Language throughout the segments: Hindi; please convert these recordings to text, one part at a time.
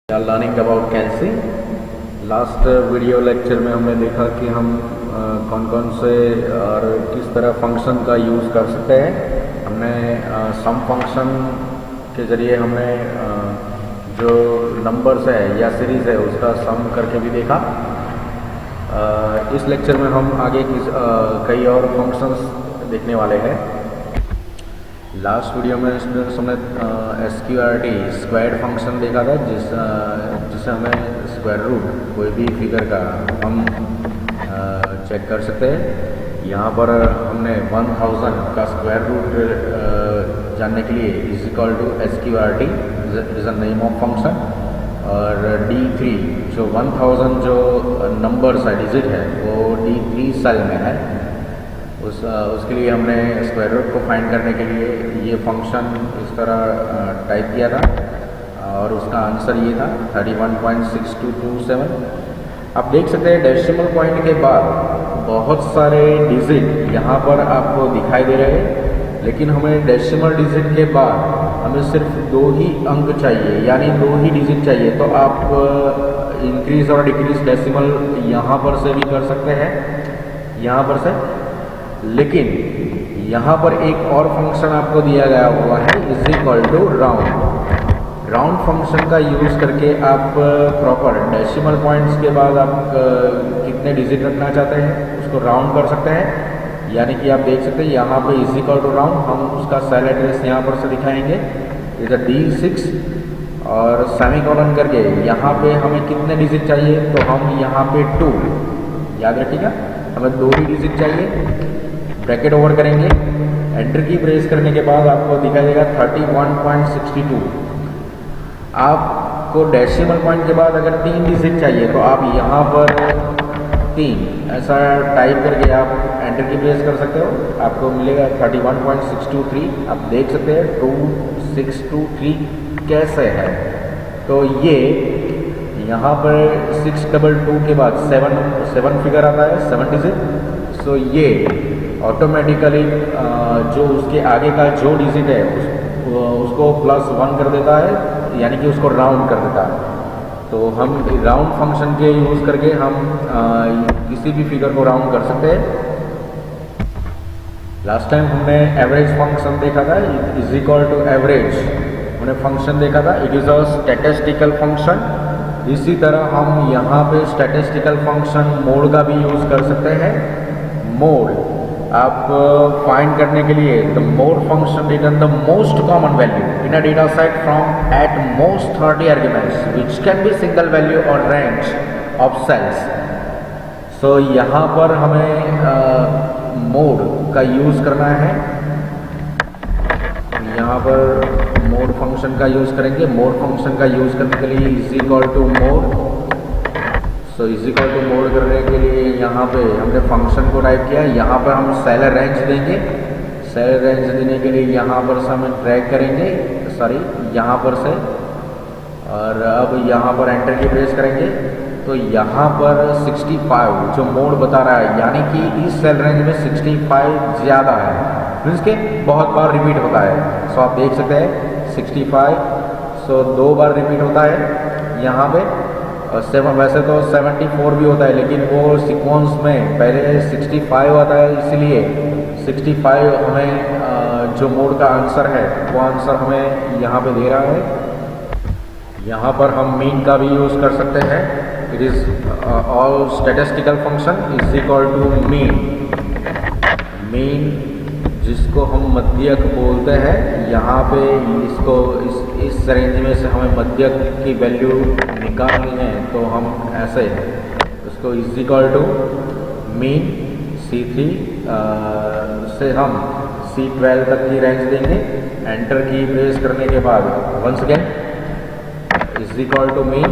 Learning about Calc. Last video lecture में हमने देखा कि हम कौन कौन से और किस तरह फंक्शन का यूज़ कर सकते हैं। हमने सम फंक्शन के ज़रिए हमने जो नंबर्स है या सीरीज़ है उसका सम करके भी देखा। इस लेक्चर में हम आगे कई और फंक्शंस देखने वाले हैं। लास्ट वीडियो में स्टूडेंट्स हमने SQRT स्क्वायर्ड फंक्शन देखा था जिससे हमें स्क्वायर रूट कोई भी फिगर का हम चेक कर सकते हैं। यहाँ पर हमने 1000 का स्क्वायर रूट जानने के लिए is equal to SQRT is a name of function, और D3 जो 1000 जो नंबर्स है डिजिट है वो D3 सेल में है। उसके लिए हमने स्क्वायर रूट को फाइंड करने के लिए ये फंक्शन इस तरह टाइप किया था और उसका आंसर ये था 31.6227। आप देख सकते हैं डेसिमल पॉइंट के बाद बहुत सारे डिजिट यहाँ पर आपको दिखाई दे रहे हैं, लेकिन हमें डेसिमल डिजिट के बाद हमें सिर्फ 2 ही अंक चाहिए, यानी 2 ही डिजिट चाहिए। तो आप इंक्रीज और डिक्रीज डेसिमल यहाँ पर से भी कर सकते हैं, यहाँ पर से। लेकिन यहाँ पर एक और फंक्शन आपको दिया गया हुआ है is equal to round. Round function का यूज़ करके आप प्रॉपर डेसिमल पॉइंट्स के बाद आप कितने डिजिट रखना चाहते हैं उसको राउंड कर सकते हैं। यानी कि आप देख सकते हैं यहाँ पे इज इक्वल टू राउंड, हम उसका सेल एड्रेस यहाँ पर से दिखाएंगे इज अ D6 और सेमीकोलन करके यहाँ पे हमें कितने डिजिट चाहिए, तो हम यहाँ पे 2 याद रखिएगा, हमें 2 ही डिजिट चाहिए। ब्रैकेट ओवर करेंगे, एंटर की प्रेस करने के बाद आपको दिखाई देगा 31.62। आपको डेसिमल पॉइंट के बाद अगर 3 डिजिट चाहिए तो आप यहाँ पर 3 ऐसा टाइप करके आप एंटर की प्रेस कर सकते हो, आपको मिलेगा 31.623। आप देख सकते हैं 2623 कैसे है। तो ये यहाँ पर 622 के बाद 7 फिगर आता है, 7 डिजिट। सो ये ऑटोमेटिकली जो उसके आगे का जो डिजिट है उसको +1 कर देता है, यानी कि उसको राउंड कर देता है। तो हम राउंड फंक्शन के यूज़ करके हम किसी भी फिगर को राउंड कर सकते हैं। लास्ट टाइम हमने एवरेज फंक्शन देखा था, इज इक्वल टू एवरेज हमने फंक्शन देखा था, it is a statistical function. इसी तरह हम यहाँ पे स्टैटिस्टिकल फंक्शन मोड का भी यूज़ कर सकते हैं। मोड आप फाइंड करने के लिए the mode function return the most common value in a data set from at most 30 arguments which can be single value और रेंज ऑफ सेल्स। सो यहाँ पर हमें मोड का यूज़ करना है। यहाँ पर मोड फंक्शन का यूज़ करेंगे। मोड फंक्शन का यूज़ करने के लिए is equal to mod. So is equal to mod करने के लिए यहाँ पे हमने फंक्शन को टाइप किया, यहाँ पर हम सेल रेंज देंगे। सेल रेंज देने के लिए यहाँ पर से हम ड्रैग करेंगे, सॉरी यहाँ पर से, और अब यहाँ पर एंटर की प्रेस करेंगे तो यहाँ पर 65 जो मोड बता रहा है, यानी कि इस सेल रेंज में 65 ज़्यादा है, मीन्स के बहुत बार रिपीट होता है। सो आप देख सकते हैं 65, सो 2 बार रिपीट होता है यहाँ पे। और 7 वैसे तो 74 भी होता है, लेकिन वो सीक्वेंस में पहले 65 आता है, इसलिए 65 हमें जो मोड का आंसर है वो आंसर हमें यहाँ पे दे रहा है। यहाँ पर हम मीन का भी यूज़ कर सकते हैं। It is all statistical function is equal to mean. Mean जिसको हम मध्यक बोलते हैं, यहाँ पे इसको इस रेंज में से हमें मध्यक की वैल्यू निकालनी है, तो हम ऐसे उसको is equal to mean C3 से हम C12 तक की रेंज देंगे। एंटर की प्रेस करने के बाद once again is equal to mean.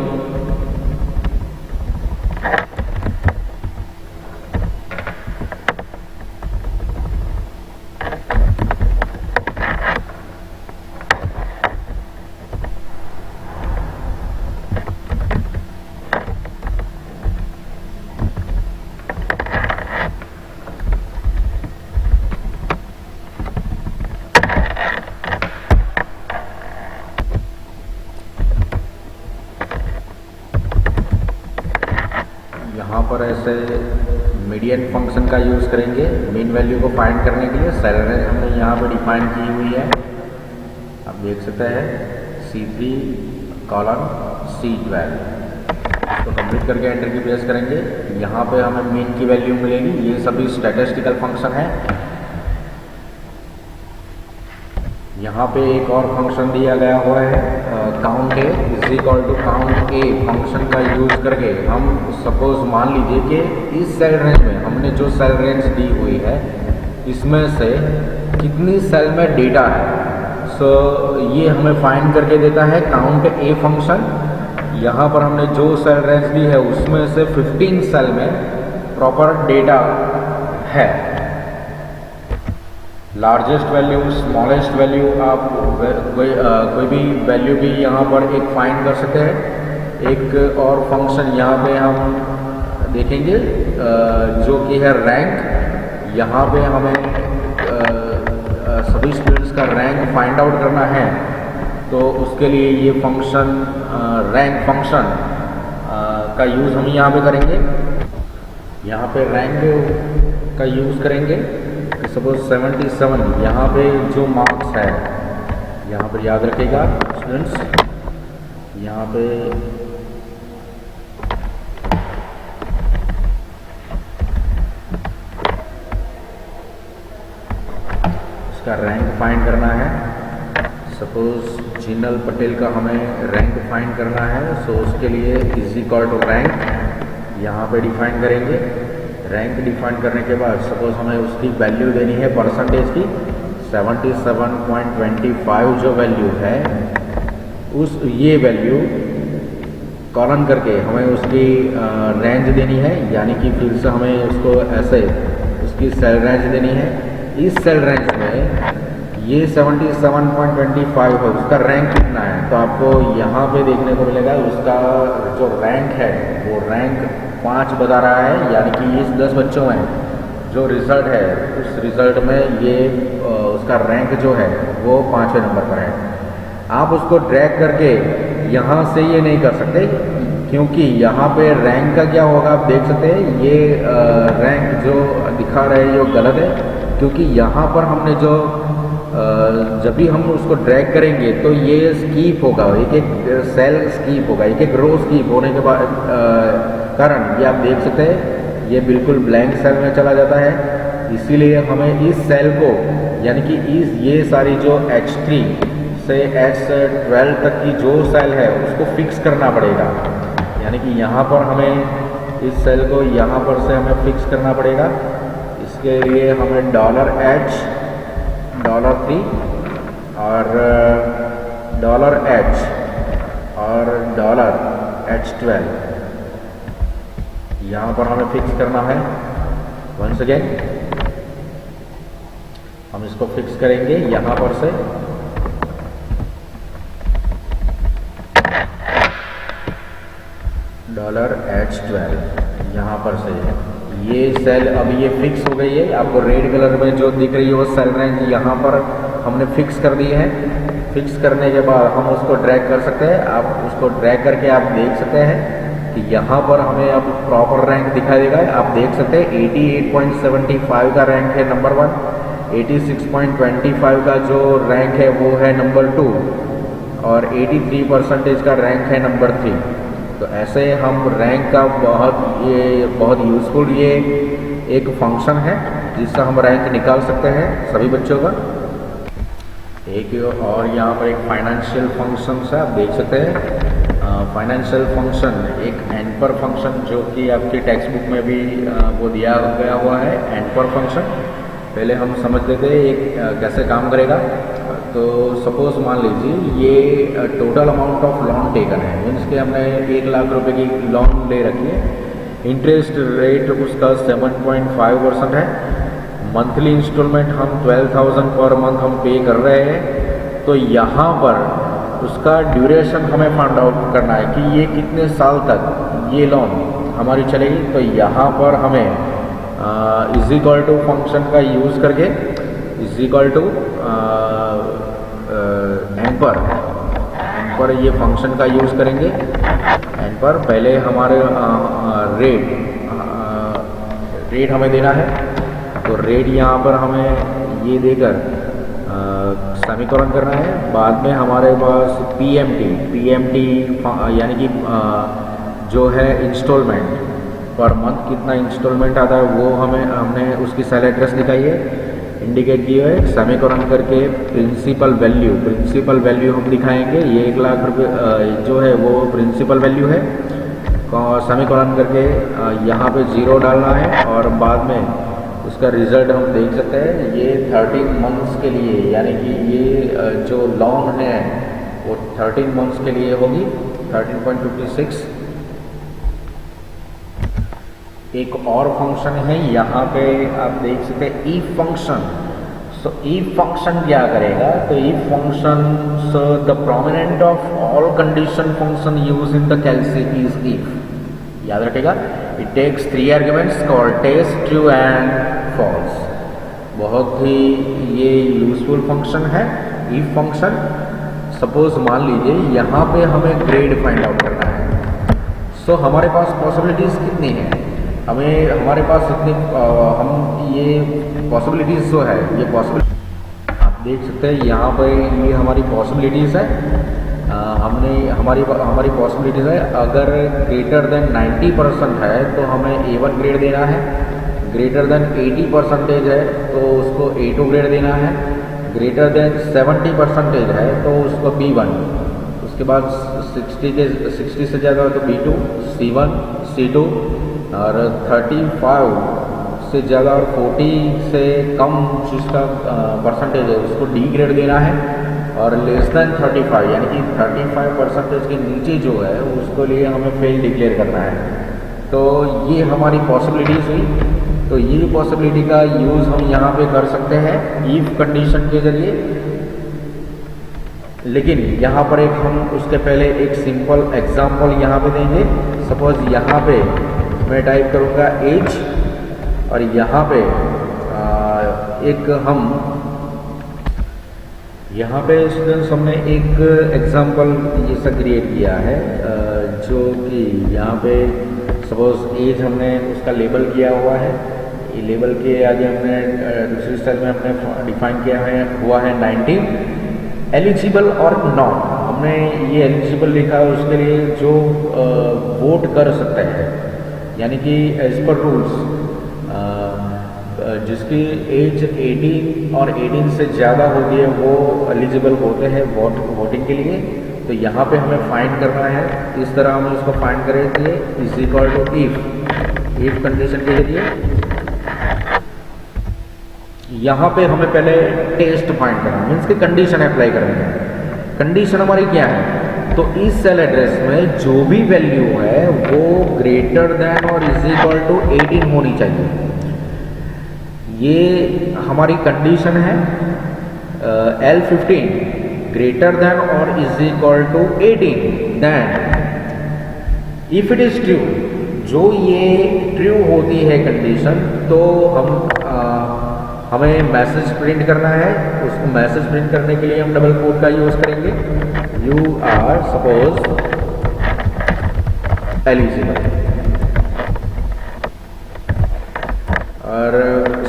यहाँ पर ऐसे मीडियन फंक्शन का यूज़ करेंगे मीन वैल्यू को फाइंड करने के लिए। सेल रेंज हमने यहाँ पर डिफाइन की हुई है, आप देख सकते हैं C3:C12। इसको कंप्लीट करके एंटर की प्रेस करेंगे। यहाँ पे हमें मीन की वैल्यू मिलेगी। ये सभी स्टैटिस्टिकल फंक्शन है। यहाँ पे एक और फंक्शन दिया गया हुआ है count A is equal to count A function का यूज करके हम सपोज मान लीजिए कि इस सेल रेंज में हमने जो सेल रेंज दी हुई है इसमें से कितनी सेल में डेटा है। सो ये हमें फाइंड करके देता है काउंट ए फंक्शन। यहाँ पर हमने जो सेल रेंज दी है उसमें से 15 सेल में प्रॉपर डेटा है। लार्जेस्ट वैल्यू, स्मॉलेस्ट वैल्यू, आप कोई भी वैल्यू भी यहाँ पर एक फाइंड कर सकते हैं। एक और फंक्शन यहाँ पे हम देखेंगे जो कि है रैंक। यहाँ पे हमें सभी स्टूडेंट्स का रैंक फाइंड आउट करना है, तो उसके लिए ये फंक्शन रैंक फंक्शन का यूज़ हम यहाँ पे करेंगे। यहाँ पे रैंक का यूज़ करेंगे। सपोज 77 यहाँ पे जो मार्क्स है, यहाँ पर याद रखिएगा स्टूडेंट्स, यहाँ पे इसका रैंक फाइंड करना है। सपोज जिनल पटेल का हमें रैंक फाइंड करना है, सो उसके लिए इज इक्वल टू रैंक यहाँ पे डिफाइन करेंगे। रैंक डिफाइन करने के बाद सपोज हमें उसकी वैल्यू देनी है परसेंटेज की। 77.25 जो वैल्यू है उस ये वैल्यू कॉलन करके हमें उसकी रेंज देनी है, यानी कि फिर से हमें उसको ऐसे उसकी सेल रेंज देनी है। इस सेल रेंज में ये 77.25 है, उसका रैंक कितना है, तो आपको यहाँ पे देखने को मिलेगा उसका जो रैंक है वो रैंक 5 बता रहा है। यानी कि इस 10 बच्चों में जो रिज़ल्ट है उस रिज़ल्ट में ये उसका रैंक जो है वो 5वें नंबर पर है। आप उसको ड्रैग करके यहाँ से ये नहीं कर सकते, क्योंकि यहाँ पे रैंक का क्या होगा आप देख सकते हैं। ये रैंक जो दिखा रहे हैं ये गलत है, क्योंकि यहाँ पर हमने जो जब भी हम उसको ड्रैग करेंगे तो ये स्कीप होगा, एक एक सेल स्कीप होगा, एक एक रो स्कीप होने के बाद कारण ये आप देख सकते हैं ये बिल्कुल ब्लैंक सेल में चला जाता है। इसीलिए हमें इस सेल को यानी कि ये सारी जो H3 से H12 तक की जो सेल है उसको फिक्स करना पड़ेगा। यानी कि यहाँ पर हमें इस सेल को यहाँ पर से हमें फिक्स करना पड़ेगा। इसके लिए हमें $H, $3 और $H और $H12 यहाँ पर हमें फिक्स करना है। वंस अगेन हम इसको फिक्स करेंगे यहाँ पर से। $H12 यहाँ पर से ये सेल अब ये फिक्स हो गई है। आपको रेड कलर में जो दिख रही है वो सेल रेंज यहाँ पर हमने फिक्स कर दी है। फिक्स करने के बाद हम उसको ड्रैग कर सकते हैं। आप उसको ड्रैग करके आप देख सकते हैं कि यहाँ पर हमें अब प्रॉपर रैंक दिखाई देगा। आप देख सकते हैं 88.75 का रैंक है नंबर 1, 86.25 का जो रैंक है वो है नंबर 2 और 83% का रैंक है नंबर 3। तो ऐसे हम रैंक का बहुत यूज़फुल ये एक फंक्शन है जिससे हम रैंक निकाल सकते हैं सभी बच्चों का। एक और यहाँ पर एक फाइनेंशियल फंक्शन है, आप देख सकते हैं। फाइनेंशियल फंक्शन एक एनपर फंक्शन जो कि आपकी टेक्स्ट बुक में भी वो दिया गया हुआ है। एनपर फंक्शन पहले हम समझ लेते हैं एक कैसे काम करेगा। तो सपोज मान लीजिए ये total amount of loan taken है, मीन्स कि हमने 1 लाख रुपए की लोन ले रखी है। इंटरेस्ट रेट उसका 7.5% है। मंथली इंस्टॉलमेंट हम 12,000 पर मंथ हम पे कर रहे हैं। तो यहाँ पर उसका ड्यूरेशन हमें फाइंड आउट करना है कि ये कितने साल तक ये लोन हमारी चलेगी। तो यहाँ पर हमें इज इक्वल टू फंक्शन का यूज़ करके इज इक्वल टू एन पर ये फंक्शन का यूज़ करेंगे। एन पर पहले हमारे रेट रेट हमें देना है। तो रेट यहाँ पर हमें ये देकर समीकरण करना है। बाद में हमारे पास पीएमटी यानी कि जो है इंस्टॉलमेंट पर मंथ कितना इंस्टॉलमेंट आता है वो हमने उसकी सेल एड्रेस दिखाई है, इंडिकेट किए हुए समीकरण करके प्रिंसिपल वैल्यू हम दिखाएंगे। ये 1 लाख रुपये जो है वो प्रिंसिपल वैल्यू है। समीकरण करके यहाँ पे 0 डालना है और बाद में उसका रिजल्ट हम देख सकते हैं। ये 13 मंथ्स के लिए यानी कि ये जो लोन है वो 13 मंथ्स के लिए होगी 13.56। एक और फंक्शन है यहाँ पे आप देख सकते हैं if function. So if function क्या करेगा, तो if function the prominent of all condition function use in the Calc is if। याद रखेगा, it takes 3 arguments called test, true and false. बहुत ही ये यूजफुल फंक्शन है if फंक्शन। सपोज मान लीजिए यहाँ पे हमें ग्रेड फाइंड आउट करना है। सो हमारे पास पॉसिबिलिटीज कितनी हैं, हमारे पास इतनी हम ये पॉसिबिलिटीज जो है ये पॉसिबिलिटी आप देख सकते हैं यहाँ पे ये हमारी पॉसिबिलिटीज़ है। हमारी पॉसिबिलिटीज़ है अगर ग्रेटर देन 90% है तो हमें A1 ग्रेड देना है, ग्रेटर देन 80% है तो उसको A2 ग्रेड देना है, ग्रेटर देन 70% है तो उसको B1, उसके बाद 60 से ज़्यादा तो B2, C1, C2 और 35 से ज़्यादा और 40 से कम जिसका परसेंटेज है उसको डी ग्रेड देना है। और लेस देन 35 यानी कि 35% के नीचे जो है उसको लिए हमें फेल डिक्लेयर करना है। तो ये हमारी पॉसिबिलिटीज़ हुई। तो ये पॉसिबिलिटी का यूज़ हम यहाँ पे कर सकते हैं इफ कंडीशन के ज़रिए। लेकिन यहाँ पर एक हम उसके पहले एक सिंपल एग्जांपल यहाँ पे देंगे। सपोज यहाँ पे मैं टाइप करूँगा एज और यहाँ पे एक हम यहाँ पे स्टूडेंट्स हमने एक एग्जांपल जैसा क्रिएट किया है जो कि यहाँ पे सपोज एज हमने उसका लेबल किया हुआ है। ये लेबल के आगे हमने दूसरी स्टाइल में हमने डिफाइन किया हुआ है 19। एलिजिबल और नॉट, हमने ये एलिजिबल लिखा है उसके लिए जो वोट कर सकते हैं, यानी कि एज पर रूल्स जिसकी एज 18 और 18 से ज़्यादा होती है वो एलिजिबल होते हैं वोटिंग के लिए। तो यहाँ पे हमें फाइंड करना है, इस तरह हमें उसको फाइंड करेंगे is equal to if condition के लिए। यहाँ पे हमें पहले टेस्ट फाइंड करना है, मीन्स की कंडीशन अप्लाई करनी है। कंडीशन हमारी क्या है, तो इस सेल एड्रेस में जो भी वैल्यू है वो ग्रेटर देन और इज इक्वल टू 18 होनी चाहिए। ये हमारी कंडीशन है। L15 ग्रेटर देन और is equal to 18 then if it is true, जो ये ट्रू होती है कंडीशन तो हमें मैसेज प्रिंट करना है। उसको मैसेज प्रिंट करने के लिए हम डबल कोट का यूज करेंगे, यू आर सपोज एलिजिबल और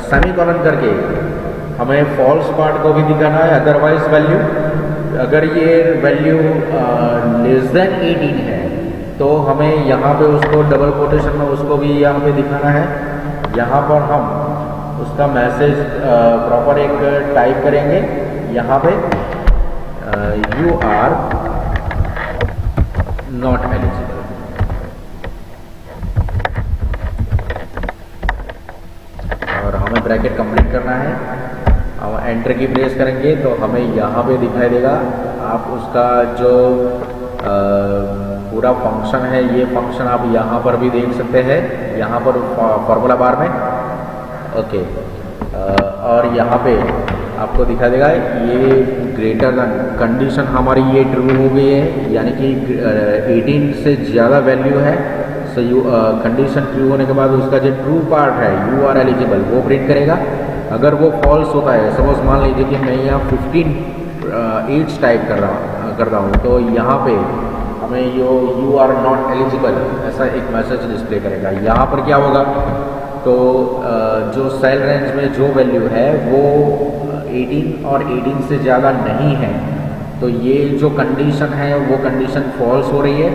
सेमीकोलन करके हमें फॉल्स पार्ट को भी दिखाना है। अदरवाइज वैल्यू, अगर ये वैल्यू लेस देन 18 है तो हमें यहाँ पे उसको डबल कोटेशन में उसको भी यहाँ पे दिखाना है। यहाँ पर हम उसका मैसेज प्रॉपर एक टाइप करेंगे, यहाँ पे यू आर नॉट एलिजिबल। और हमें ब्रैकेट कंप्लीट करना है। हम एंटर की प्रेस करेंगे तो हमें यहाँ पे दिखाई देगा। आप उसका जो पूरा फंक्शन है, ये फंक्शन आप यहाँ पर भी देख सकते हैं, यहाँ पर फॉर्मूला बार में। ओके, और यहाँ पे आपको दिखा देगा ये ग्रेटर देन कंडीशन हमारी ये ट्रू हो गई है, यानी कि 18 से ज़्यादा वैल्यू है। सो कंडीशन ट्रू होने के बाद उसका जो ट्रू पार्ट है यू आर एलिजिबल वो प्रिंट करेगा। अगर वो फॉल्स होता है, सपोज मान लीजिए कि मैं यहाँ 15 एज टाइप कर रहा हूँ तो यहाँ पे हमें यू आर नॉट एलिजिबल ऐसा एक मैसेज डिस्प्ले करेगा। यहाँ पर क्या होगा, तो जो सेल रेंज में जो वैल्यू है वो 18 और 18 से ज़्यादा नहीं है, तो ये जो कंडीशन है वो कंडीशन फॉल्स हो रही है।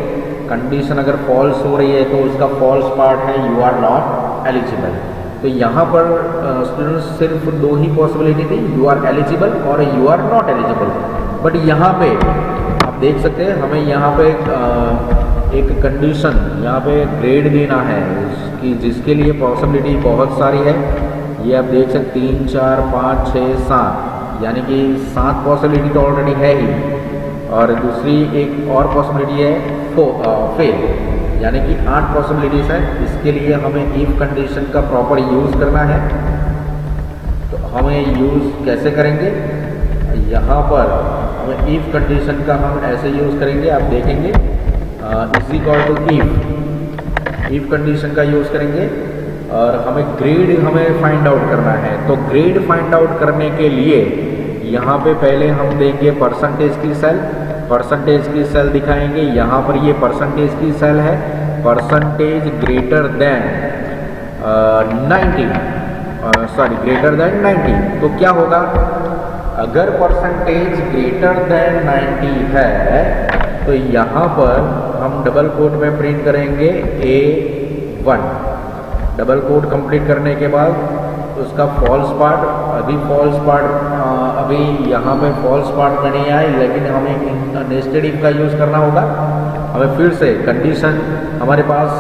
कंडीशन अगर फॉल्स हो रही है तो उसका फॉल्स पार्ट है यू आर नॉट एलिजिबल। तो यहाँ पर स्टूडेंट्स सिर्फ दो ही पॉसिबिलिटी थी, यू आर एलिजिबल और you are not eligible. But यहाँ पे आप देख सकते हैं हमें यहाँ पे एक कंडीशन यहाँ पे ग्रेड देना है उसकी, जिसके लिए पॉसिबिलिटी बहुत सारी है। ये आप देख सकते 3 4 5 6 7 यानी कि 7 पॉसिबिलिटी तो ऑलरेडी है ही, और दूसरी एक और पॉसिबिलिटी है फेल, यानी कि 8 पॉसिबिलिटीज़ है। इसके लिए हमें इफ कंडीशन का प्रॉपर यूज़ करना है। तो हमें यूज़ कैसे करेंगे, यहाँ पर हमें इफ कंडीशन का हम ऐसे यूज़ करेंगे, आप देखेंगे is equal to if condition का यूज़ करेंगे और हमें ग्रेड फाइंड आउट करना है। तो ग्रेड फाइंड आउट करने के लिए यहाँ पे पहले हम देंगे परसेंटेज की सेल, परसेंटेज की सेल दिखाएंगे। यहाँ पर ये परसेंटेज की सेल है, परसेंटेज ग्रेटर देन 90। तो क्या होगा, अगर परसेंटेज ग्रेटर देन 90 है तो यहाँ पर हम डबल कोट में प्रिंट करेंगे A1। डबल कोट कंप्लीट करने के बाद उसका फॉल्स पार्ट, अभी यहाँ पे फॉल्स पार्ट में नहीं आए, लेकिन हमें नेस्टेड इफ का यूज़ करना होगा। हमें फिर से कंडीशन, हमारे पास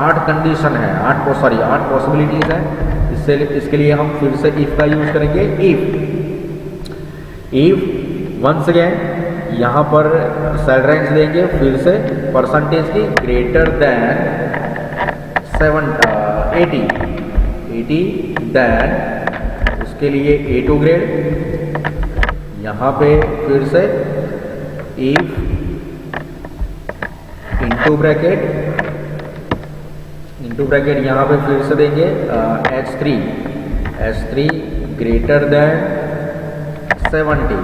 8 कंडीशन है, 8 पॉसिबिलिटीज़ हैं। इसके लिए हम फिर से इफ का यूज़ करेंगे। इफ वंस अगेन यहाँ पर सेल रेंज देंगे, फिर से परसेंटेज की ग्रेटर देन 80 देन उसके लिए A2 ग्रेड। यहाँ पे फिर से इफ इंटू ब्रैकेट यहाँ पे फिर से देंगे H3 ग्रेटर देन 70,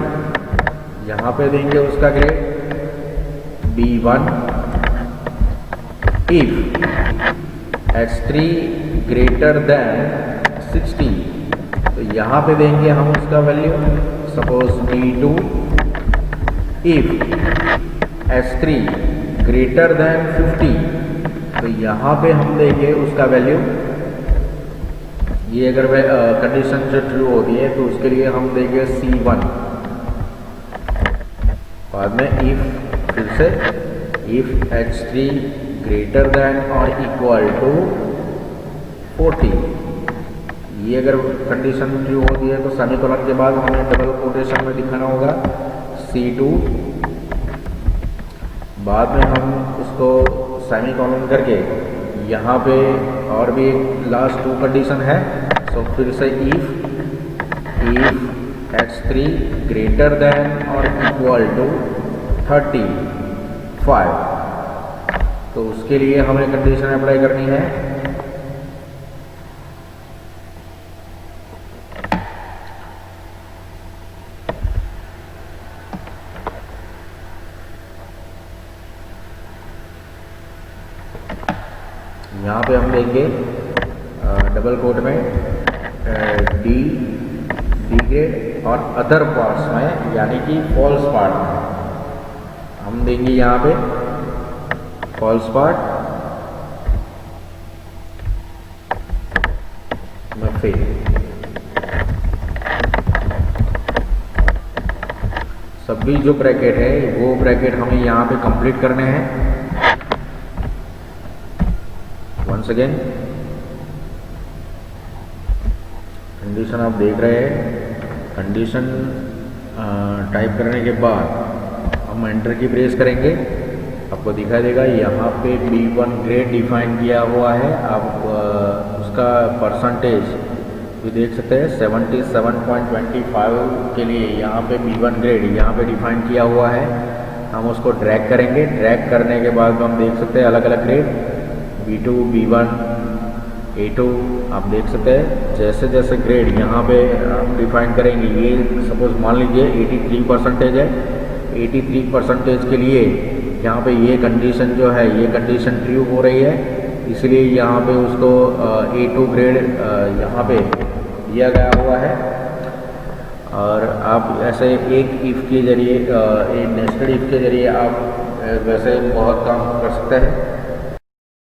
यहाँ पे देंगे उसका grade B1। If H3 greater than 60, तो यहाँ पे देंगे हम उसका value suppose B2। If H3 greater than 50, तो यहाँ पे हम देंगे उसका वैल्यू, ये अगर कंडीशन जो ट्रू होती है तो उसके लिए हम देंगे C1। बाद में इफ फिर से इफ H3 ग्रेटर देन और इक्वल टू 40, ये अगर कंडीशन ट्रू होती है तो सेमीकोलन के बाद हमें डबल कोटेशन में दिखाना होगा C2। बाद में हम उसको सेमीकोलन करके यहाँ पे और भी लास्ट 2 कंडीशन है। तो फिर से इफ H3 ग्रेटर देन और इक्वल टू 35, तो उसके लिए हमें कंडीशन अप्लाई करनी है। यहाँ पे हम देंगे डबल कोट में डी ग्रेड और अदर पार्ट्स में, यानी कि फॉल्स पार्ट में हम देंगे यहाँ पे फॉल्स पार्ट में फेल। सभी जो ब्रैकेट है वो ब्रैकेट हमें यहाँ पे कंप्लीट करने हैं। वंस अगेन कंडीशन आप देख रहे हैं, कंडीशन टाइप करने के बाद हम एंटर की प्रेस करेंगे, आपको दिखाई देगा यहाँ पे B1 ग्रेड डिफाइन किया हुआ है। आप उसका परसेंटेज भी देख सकते हैं 77.25 के लिए यहाँ पे B1 ग्रेड यहाँ पे डिफाइन किया हुआ है। हम उसको ड्रैग करेंगे, ड्रैग करने के बाद हम देख सकते हैं अलग अलग ग्रेड B2, B1, A2 आप देख सकते हैं। जैसे जैसे ग्रेड यहाँ पे हम डिफाइन करेंगे, ये सपोज मान लीजिए 83% है। 83% के लिए यहाँ पे ये कंडीशन जो है ये कंडीशन ट्रू हो रही है। इसलिए यहाँ पे उसको A2 ग्रेड यहाँ पे दिया गया हुआ है। और आप ऐसे एक इफ़ के ज़रिए, एक नेस्टेड इफ़ के ज़रिए आप वैसे बहुत काम कर सकते हैं।